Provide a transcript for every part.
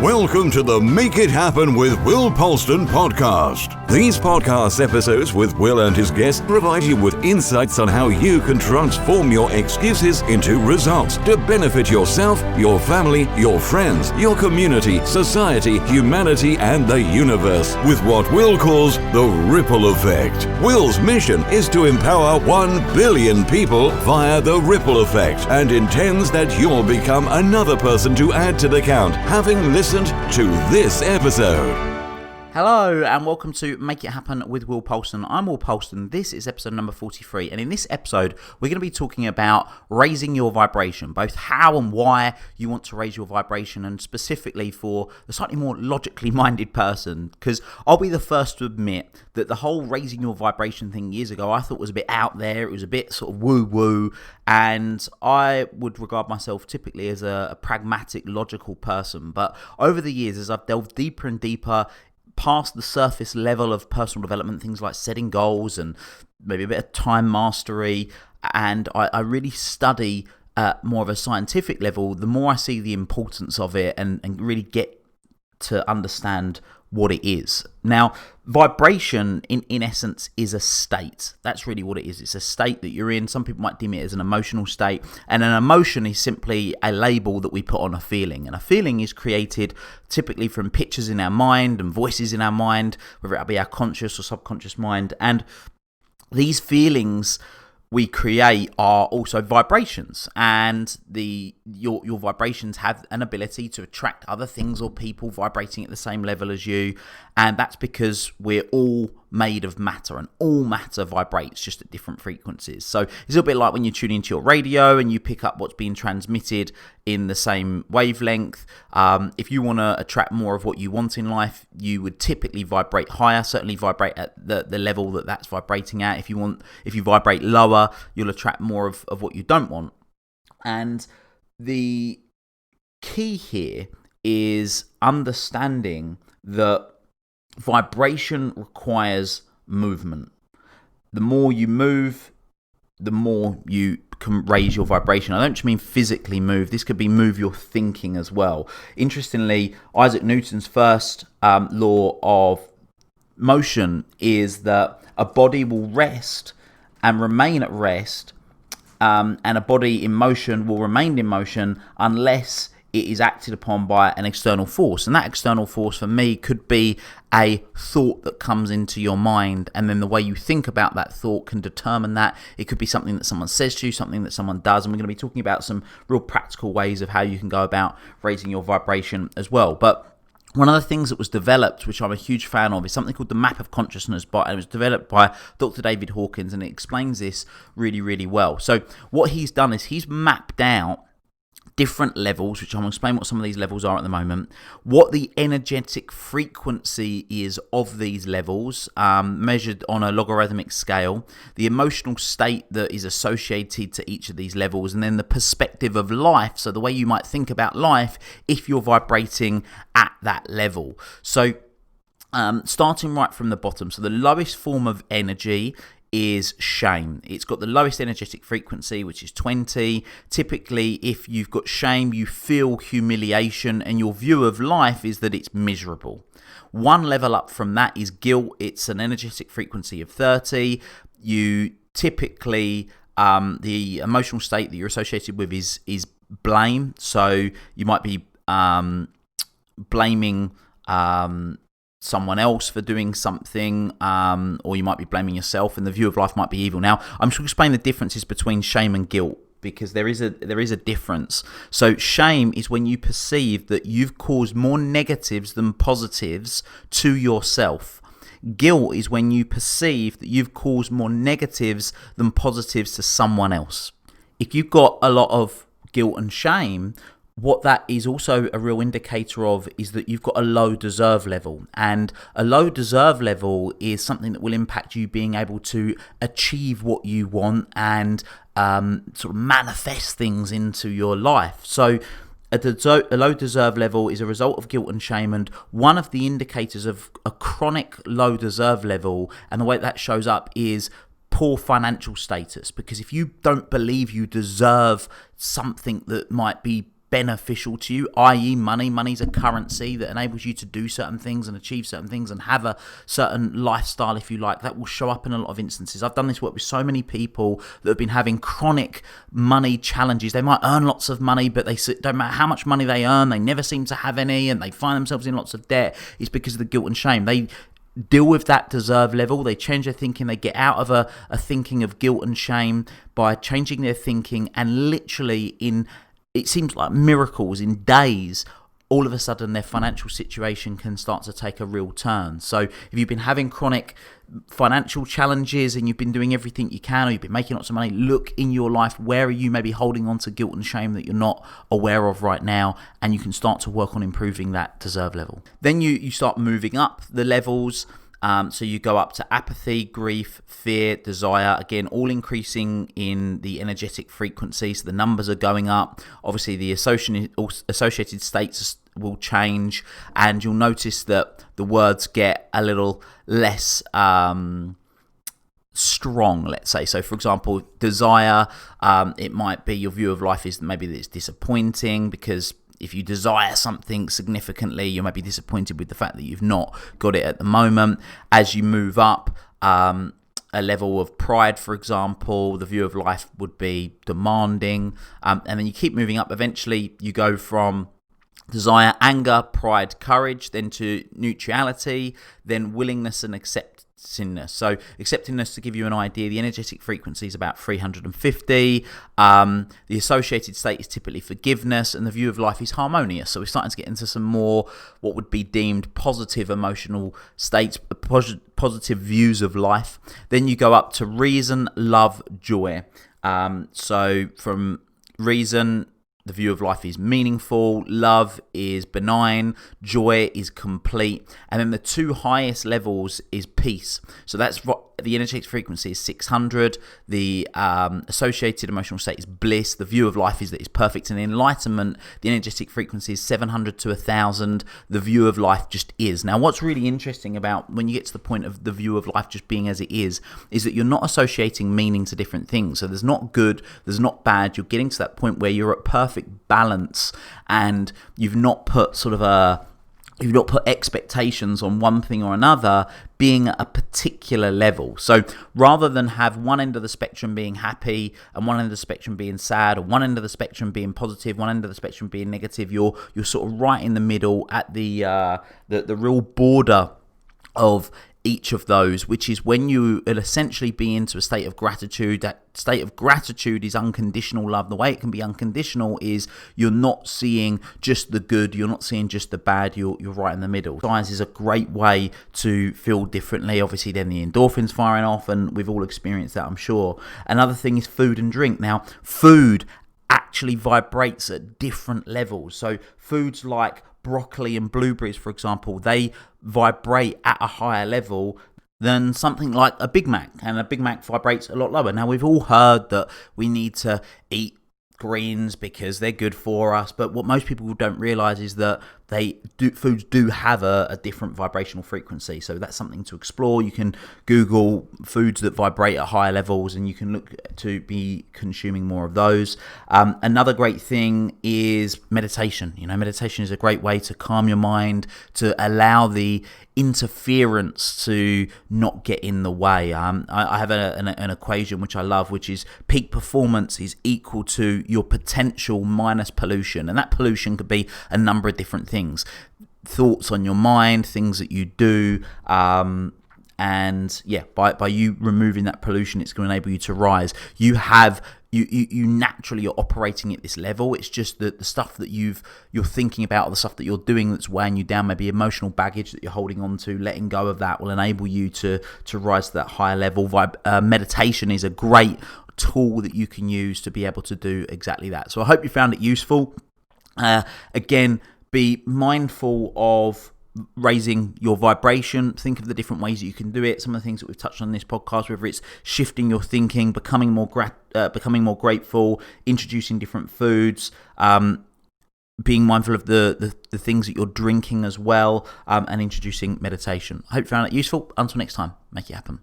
Welcome to the Make It Happen with Will Polston podcast. These podcast episodes with Will and his guests provide you with insights on how you can transform your excuses into results to benefit yourself, your family, your friends, your community, society, humanity, and the universe with what Will calls the ripple effect. Will's mission is to empower 1 billion people via the ripple effect and intends that you'll become another person to add to the count, having listened to this episode. Hello and welcome to Make It Happen with Will Polston. I'm Will Polston. This is episode number 43, and in this episode we're going to be talking about raising your vibration, both how and why you want to raise your vibration, and specifically for the slightly more logically minded person, because I'll be the first to admit that the whole raising your vibration thing years ago I thought was a bit out there. It was a bit sort of woo-woo, and I would regard myself typically as a pragmatic, logical person. But over the years, as I've delved deeper and deeper past the surface level of personal development, things like setting goals and maybe a bit of time mastery, and I really study at more of a scientific level, the more I see the importance of it and really get to understand what it is. Now, vibration in essence is a state. That's really what it is. It's a state that you're in. Some people might deem it as an emotional state, and an emotion is simply a label that we put on a feeling, and a feeling is created typically from pictures in our mind and voices in our mind, whether it be our conscious or subconscious mind, and these feelings we create are also vibrations, and your vibrations have an ability to attract other things or people vibrating at the same level as you, and that's because we're all made of matter, and all matter vibrates just at different frequencies. So it's a little bit like when you tune into your radio and you pick up what's being transmitted in the same wavelength. If you want to attract more of what you want in life, you would typically vibrate higher, certainly vibrate at the level that's vibrating at. If you vibrate lower, you'll attract more of what you don't want. And the key here is understanding that vibration requires movement. The more you move, the more you can raise your vibration. I don't just mean physically move. This could be move your thinking as well. Interestingly, Isaac Newton's first law of motion is that a body will rest and remain at rest, and a body in motion will remain in motion unless it is acted upon by an external force. And that external force for me could be a thought that comes into your mind, and then the way you think about that thought can determine that. It could be something that someone says to you, something that someone does, and we're going to be talking about some real practical ways of how you can go about raising your vibration as well. But one of the things that was developed, which I'm a huge fan of, is something called the Map of Consciousness, and it was developed by Dr. David Hawkins, and it explains this really, really well. So what he's done is he's mapped out different levels, which I'm going to explain what some of these levels are at the moment, what the energetic frequency is of these levels, measured on a logarithmic scale, the emotional state that is associated to each of these levels, and then the perspective of life, so the way you might think about life if you're vibrating at that level. So starting right from the bottom, so the lowest form of energy is shame. It's got the lowest energetic frequency, which is 20. Typically, if you've got shame, you feel humiliation, and your view of life is that it's miserable. One level up from that is guilt. It's an energetic frequency of 30. You typically, the emotional state that you're associated with is blame. So you might be blaming someone else for doing something, or you might be blaming yourself, and the view of life might be evil. Now, I'm just going to explain the differences between shame and guilt, because there is a difference. So shame is when you perceive that you've caused more negatives than positives to yourself. Guilt is when you perceive that you've caused more negatives than positives to someone else. If you've got a lot of guilt and shame, what that is also a real indicator of is that you've got a low deserve level, and a low deserve level is something that will impact you being able to achieve what you want and sort of manifest things into your life. So a low deserve level is a result of guilt and shame, and one of the indicators of a chronic low deserve level, and the way that shows up, is poor financial status. Because if you don't believe you deserve something that might be beneficial to you, i.e. money. Money's a currency that enables you to do certain things and achieve certain things and have a certain lifestyle, if you like, that will show up in a lot of instances. I've done this work with so many people that have been having chronic money challenges. They might earn lots of money, but don't matter how much money they earn, they never seem to have any, and they find themselves in lots of debt. It's because of the guilt and shame. They deal with that deserve level. They change their thinking. They get out of a thinking of guilt and shame by changing their thinking, and literally it seems like miracles, in days, all of a sudden their financial situation can start to take a real turn. So if you've been having chronic financial challenges and you've been doing everything you can, or you've been making lots of money, look in your life, where are you maybe holding on to guilt and shame that you're not aware of right now, and you can start to work on improving that deserve level. Then you start moving up the levels. So you go up to apathy, grief, fear, desire, again, all increasing in the energetic frequency. So the numbers are going up. Obviously, the associated states will change, and you'll notice that the words get a little less strong, let's say. So for example, desire, it might be your view of life is maybe that it's disappointing, because if you desire something significantly, you might be disappointed with the fact that you've not got it at the moment. As you move up a level of pride, for example, the view of life would be demanding. And then you keep moving up. Eventually, you go from desire, anger, pride, courage, then to neutrality, then willingness and acceptance. So acceptingness, to give you an idea, the energetic frequency is about 350. The associated state is typically forgiveness, and the view of life is harmonious. So we're starting to get into some more what would be deemed positive emotional states, positive views of life. Then you go up to reason, love, joy. So from reason, the view of life is meaningful, love is benign, joy is complete, and then the two highest levels is peace. So that's what the energetic frequency is 600, the associated emotional state is bliss, the view of life is that it's perfect, and enlightenment, the energetic frequency is 700 to 1000, the view of life just is. Now what's really interesting about when you get to the point of the view of life just being as it is that you're not associating meaning to different things. So there's not good, there's not bad, you're getting to that point where you're at perfect balance, and you've not put expectations on one thing or another being at a particular level. So rather than have one end of the spectrum being happy and one end of the spectrum being sad, or one end of the spectrum being positive, one end of the spectrum being negative, you're sort of right in the middle at the real border of each of those, which is when you will essentially be into a state of gratitude. That state of gratitude is unconditional love. The way it can be unconditional is you're not seeing just the good, you're not seeing just the bad, you're right in the middle. Science is a great way to feel differently. Obviously then the endorphins firing off, and we've all experienced that, I'm sure. Another thing is food and drink. Now food actually vibrates at different levels. So foods like broccoli and blueberries, for example, they vibrate at a higher level than something like a Big Mac, and a Big Mac vibrates a lot lower. Now we've all heard that we need to eat greens because they're good for us, but what most people don't realize is that foods do have a different vibrational frequency. So that's something to explore. You can Google foods that vibrate at higher levels, and you can look to be consuming more of those. Another great thing is meditation. Meditation is a great way to calm your mind, to allow the interference to not get in the way. I have an equation which I love, which is peak performance is equal to your potential minus pollution, and that pollution could be a number of different things. Thoughts on your mind, things that you do, and yeah, by you removing that pollution, it's going to enable you to rise. You naturally are operating at this level. It's just that the stuff that you're thinking about, or the stuff that you're doing that's weighing you down, maybe emotional baggage that you're holding on to, letting go of that will enable you to rise to that higher level. Meditation is a great tool that you can use to be able to do exactly that. So I hope you found it useful. Again, be mindful of raising your vibration. Think of the different ways that you can do it. Some of the things that we've touched on in this podcast, whether it's shifting your thinking, becoming more grateful, introducing different foods, being mindful of the things that you're drinking as well, and introducing meditation. I hope you found it useful. Until next time, make it happen.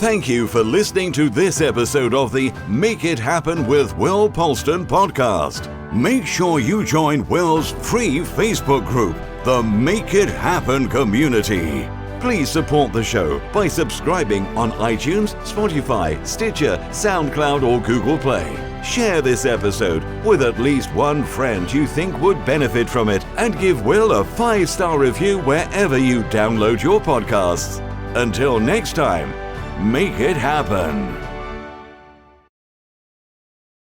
Thank you for listening to this episode of the Make It Happen with Will Polston podcast. Make sure you join Will's free Facebook group, the Make It Happen community. Please support the show by subscribing on iTunes, Spotify, Stitcher, SoundCloud or Google Play. Share this episode with at least one friend you think would benefit from it, and give Will a 5-star review wherever you download your podcasts. Until next time, make it happen.